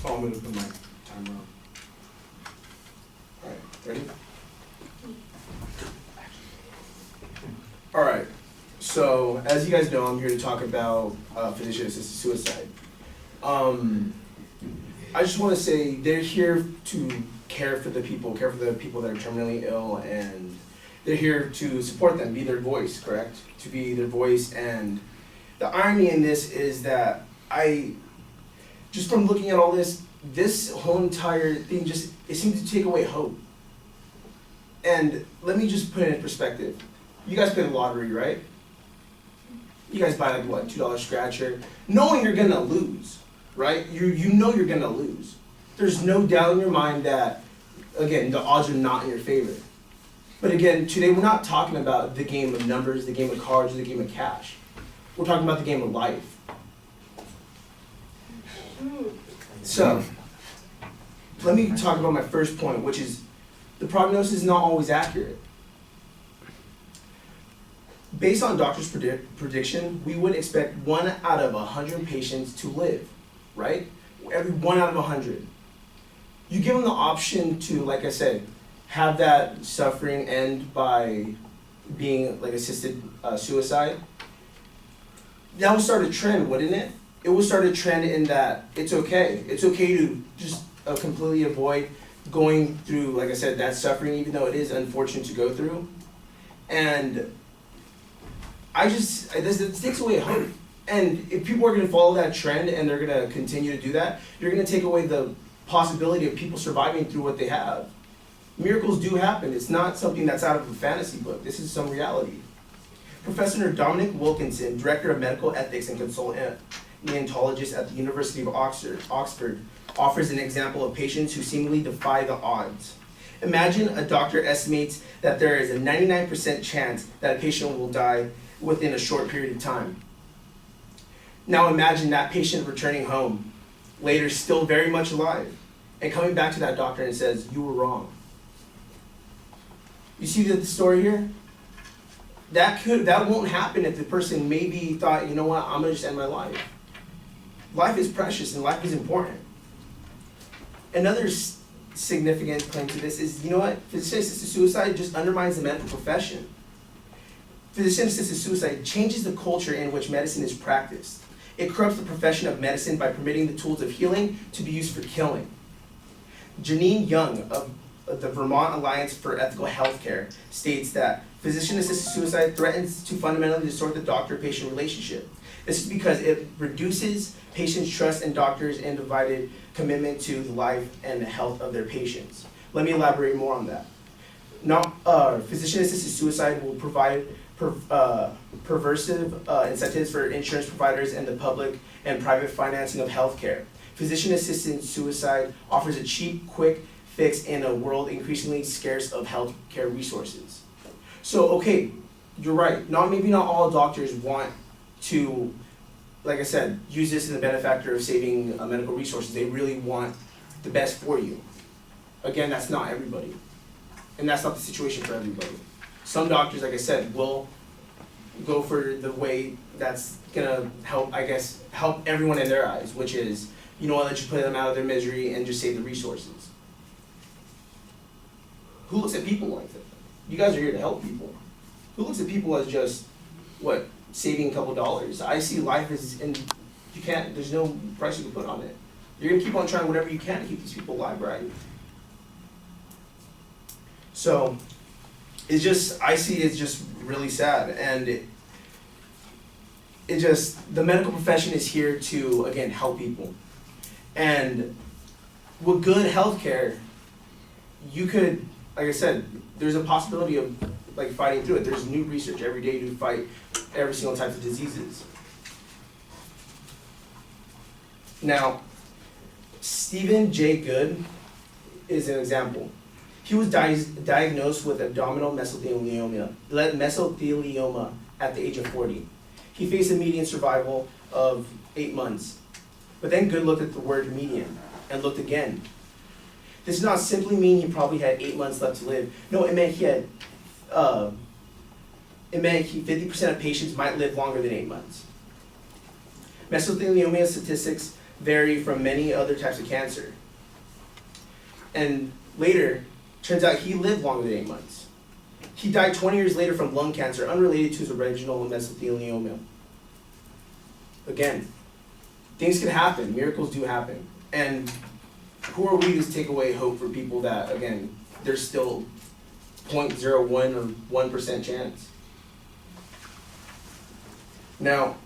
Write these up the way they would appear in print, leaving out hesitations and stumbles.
Oh, I'm gonna put my timer on. Alright, ready? Alright, so as you guys know, I'm here to talk about physician-assisted suicide. I just want to say they're here to care for the people that are terminally ill, and they're here to support them, be their voice, correct? To be their voice, and the irony in this is that just from looking at all this whole entire thing it seems to take away hope. And let me just put it in perspective. You guys play the lottery, right? You guys buy like what, $2 scratcher, knowing you're gonna lose, right? You know you're gonna lose. There's no doubt in your mind that, again, the odds are not in your favor. But again, today we're not talking about the game of numbers, the game of cards, or the game of cash. We're talking about the game of life. So, let me talk about my first point, which is the prognosis is not always accurate. Based on doctors' prediction, we would expect 1 out of 100 patients to live, right? Every 1 out of 100. You give them the option to, like I said, have that suffering end by being like assisted suicide. That will start a trend, wouldn't it? It will start a trend in that it's okay. It's okay to just completely avoid going through, like I said, that suffering, even though it is unfortunate to go through. And this takes away hope. And if people are going to follow that trend and they're going to continue to do that, you're going to take away the possibility of people surviving through what they have. Miracles do happen. It's not something that's out of a fantasy book. This is some reality. Professor Dominic Wilkinson, Director of Medical Ethics and Consultant Neonatologist at the University of Oxford, offers an example of patients who seemingly defy the odds. Imagine a doctor estimates that there is a 99% chance that a patient will die within a short period of time. Now imagine that patient returning home, later still very much alive, and coming back to that doctor and says, "You were wrong." You see the story here? That won't happen if the person maybe thought, you know what, I'm gonna just end my life. Life is precious and life is important. Another significant claim to this is, you know what, physician-assisted suicide just undermines the medical profession. Physician-assisted suicide changes the culture in which medicine is practiced. It corrupts the profession of medicine by permitting the tools of healing to be used for killing. Janine Young of the Vermont Alliance for Ethical Healthcare states that physician-assisted suicide threatens to fundamentally distort the doctor-patient relationship. This is because it reduces patients' trust in doctors and divided commitment to the life and the health of their patients. Let me elaborate more on that. Now, physician-assisted suicide will provide perversive incentives for insurance providers and the public and private financing of healthcare. Physician-assisted suicide offers a cheap, quick fix in a world increasingly scarce of healthcare resources. So, okay, you're right. Maybe not all doctors want to, like I said, use this as a benefactor of saving medical resources. They really want the best for you. Again, that's not everybody. And that's not the situation for everybody. Some doctors, like I said, will go for the way that's gonna help, help everyone in their eyes, which is, you know what, let you put them out of their misery and just save the resources. Who looks at people like that? You guys are here to help people. Who looks at people as just, what, saving a couple dollars? I see life as there's no price you can put on it. You're gonna keep on trying whatever you can to keep these people alive, right? So, I see it's just really sad, and the medical profession is here to, again, help people. And with good healthcare, you could, like I said, there's a possibility of fighting through it. There's new research every day to fight every single type of diseases. Now, Stephen J. Good is an example. He was diagnosed with abdominal mesothelioma at the age of 40. He faced a median survival of 8 months. But then Good looked at the word median and looked again. This does not simply mean he probably had 8 months left to live. No, it meant 50% of patients might live longer than 8 months. Mesothelioma statistics vary from many other types of cancer. And later, turns out he lived longer than 8 months. He died 20 years later from lung cancer unrelated to his original mesothelioma. Again, things can happen, miracles do happen. And who are we to take away hope for people that, again, there's still 0.01 or 1% chance? Now,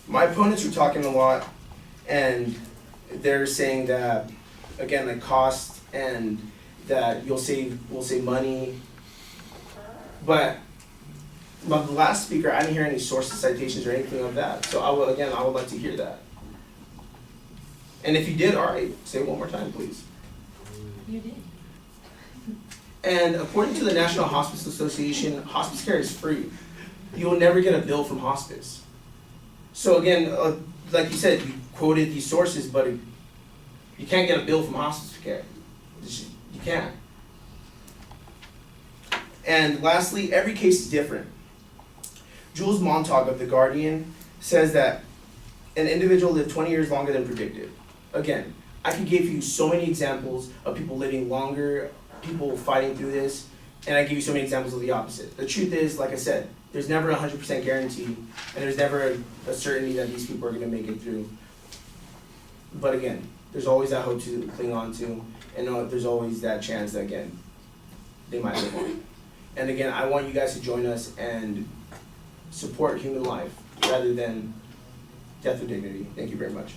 my opponents were talking a lot, and they're saying that, again, like cost and that we'll save money. But the last speaker, I didn't hear any sources, citations, or anything of that. So I would like to hear that. And if you did, all right, say it one more time, please. You did. And according to the National Hospice Association, hospice care is free. You will never get a bill from hospice. So again, like you said, you quoted these sources, but you can't get a bill from hospice care. You can't. And lastly, every case is different. Jules Montag of The Guardian says that an individual lived 20 years longer than predicted. Again, I could give you so many examples of people living longer, people fighting through this, and I give you so many examples of the opposite. The truth is, like I said, there's never a 100% guarantee, and there's never a certainty that these people are gonna make it through. But again, there's always that hope to cling on to, and there's always that chance that, again, they might live on. And again, I want you guys to join us and support human life rather than death with dignity. Thank you very much.